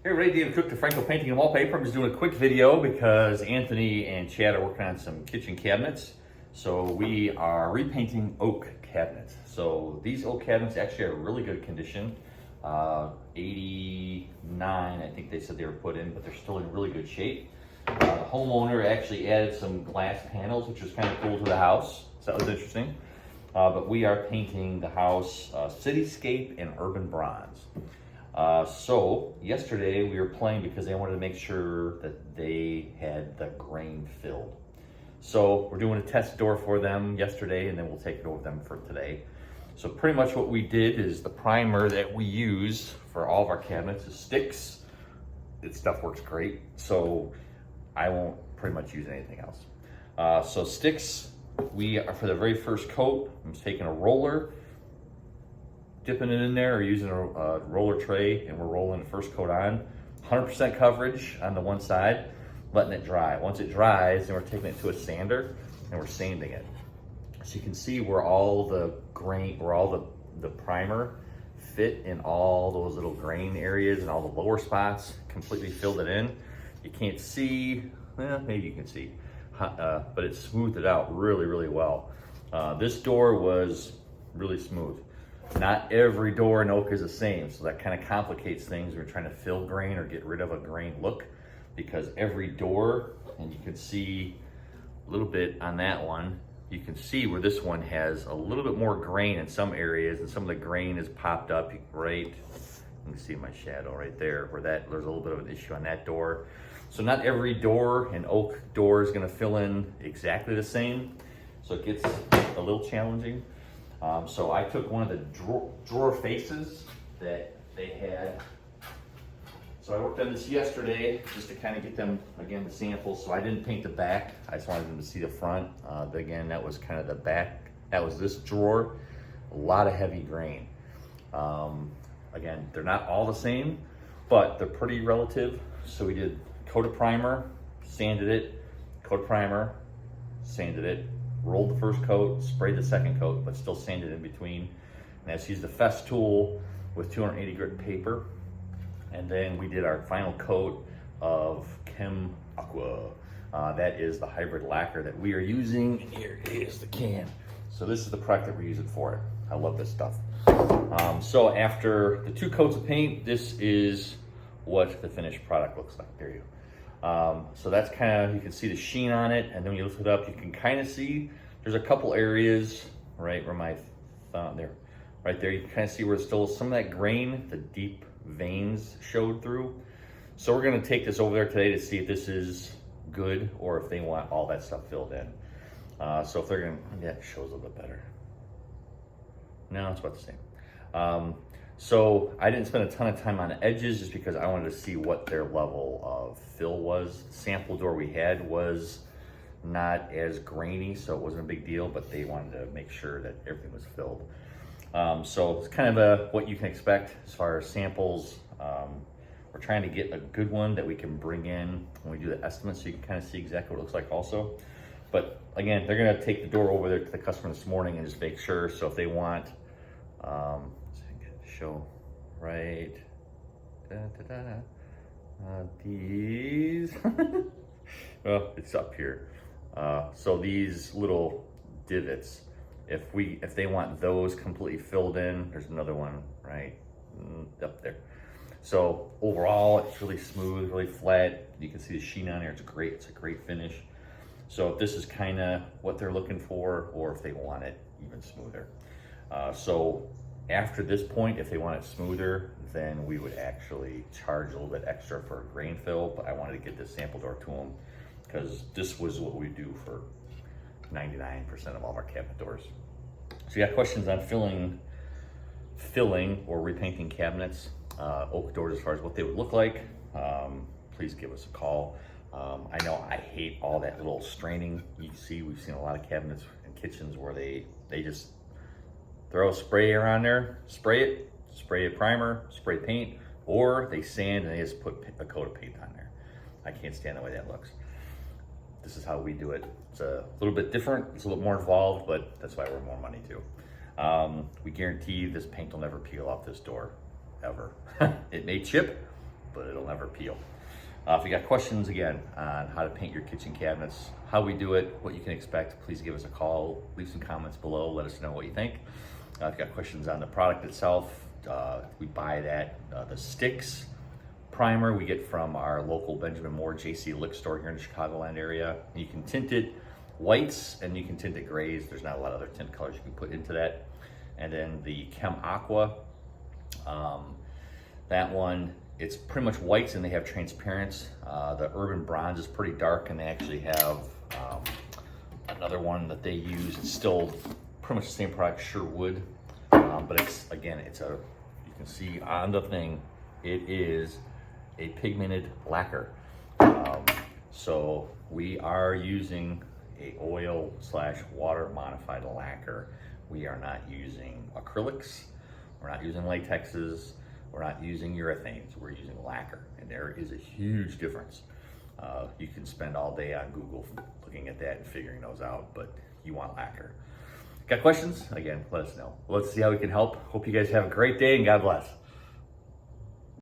Hey everybody, David Cook to Franco Painting and Wallpaper. I'm just doing a quick video because Anthony and Chad are working on some kitchen cabinets. So we are repainting oak cabinets. So these oak cabinets actually are in really good condition. 89, I think they said they were put in, but they're still in really good shape. The homeowner actually added some glass panels, which was kind of cool to the house. So that was interesting. But we are painting the house Cityscape and Urban Bronze. So yesterday we were playing because they wanted to make sure that they had the grain filled. So we're doing a test door for them yesterday, and then we'll take it over them for today. So pretty much what we did is the primer that we use for all of our cabinets is sticks. This stuff works great, so I won't pretty much use anything else. So sticks, we are for the very first coat, I'm just taking a roller, dipping it in there, or using a roller tray, and we're rolling the first coat on. 100% coverage on the one side, letting it dry. Once it dries, then we're taking it to a sander and we're sanding it. So you can see where all the grain, where all the primer fit in all those little grain areas and all the lower spots, completely filled it in. You can't see, well, maybe you can see, but it smoothed it out really, really well. This door was really smooth. Not every door in oak is the same, so that kind of complicates things. We're trying to fill grain or get rid of a grain look, because every door, and you can see a little bit on that one, you can see where this one has a little bit more grain in some areas, and some of the grain is popped up right, you can see my shadow right there, where there's a little bit of an issue on that door. So not every door, an oak door, is gonna fill in exactly the same, so it gets a little challenging. So I took one of the drawer faces that they had. So I worked on this yesterday just to kind of get them, again, the samples. So I didn't paint the back. I just wanted them to see the front. Again, that was kind of the back. That was this drawer. A lot of heavy grain. Again, they're not all the same, but they're pretty relative. So we did coat of primer, sanded it, coat of primer, sanded it, rolled the first coat, sprayed the second coat, but still sanded in between. And I just used the Fest tool with 280 grit paper. And then we did our final coat of Chem Aqua. That is the hybrid lacquer that we are using. And here is the can. So this is the product that we're using for it. I love this stuff. So after the 2 coats of paint, this is what the finished product looks like. There you go. So that's kind of, you can see the sheen on it, and then when you lift it up, you can kind of see there's a couple areas right where my thumb there, right there, you can kind of see where still some of that grain, the deep veins showed through. So we're going to take this over there today to see if this is good or if they want all that stuff filled in. So if they're going to, yeah, it shows a little bit better. No, it's about the same. So I didn't spend a ton of time on the edges just because I wanted to see what their level of fill was. The sample door we had was not as grainy, so it wasn't a big deal, but they wanted to make sure that everything was filled. So it's kind of what you can expect as far as samples. We're trying to get a good one that we can bring in when we do the estimate, so you can kind of see exactly what it looks like also. But again, they're gonna take the door over there to the customer this morning and just make sure. So if they want, show right, these, well, it's up here. So these little divots, if they want those completely filled in, there's another one right up there. So overall, it's really smooth, really flat. You can see the sheen on here. It's great. It's a great finish. So if this is kind of what they're looking for, or if they want it even smoother. So after this point, if they want it smoother, then we would actually charge a little bit extra for a grain fill, but I wanted to get this sample door to them because this was what we do for 99% of all of our cabinet doors. So you got questions on filling or repainting cabinets, oak doors, as far as what they would look like, please give us a call. I know I hate all that little straining. You see, we've seen a lot of cabinets and kitchens where they just throw a sprayer on there, spray a primer, spray paint, or they sand and they just put a coat of paint on there. I can't stand the way that looks. This is how we do it. It's a little bit different, it's a little more involved, but that's why we're more money too. We guarantee this paint will never peel off this door, ever. It may chip, but it'll never peel. If you got questions, again, on how to paint your kitchen cabinets, how we do it, what you can expect, please give us a call, leave some comments below, let us know what you think. If you got questions on the product itself, we buy that, the sticks primer we get from our local Benjamin Moore JC Lick store here in the Chicagoland area. You can tint it whites and you can tint it grays. There's not a lot of other tint colors you can put into that. And then the Chem Aqua, that one, it's pretty much whites and they have transparents. The Urban Bronze is pretty dark, and they actually have another one that they use. It's still pretty much the same product, Sherwood, but it's, again, it's a, you can see on the thing, it is a pigmented lacquer. So we are using a oil/water modified lacquer. We are not using acrylics, we're not using latexes, we're not using urethanes, we're using lacquer, and there is a huge difference. You can spend all day on Google looking at that and figuring those out, but you want lacquer. Got questions? Again, let us know. Let's see how we can help. Hope you guys have a great day, and God bless.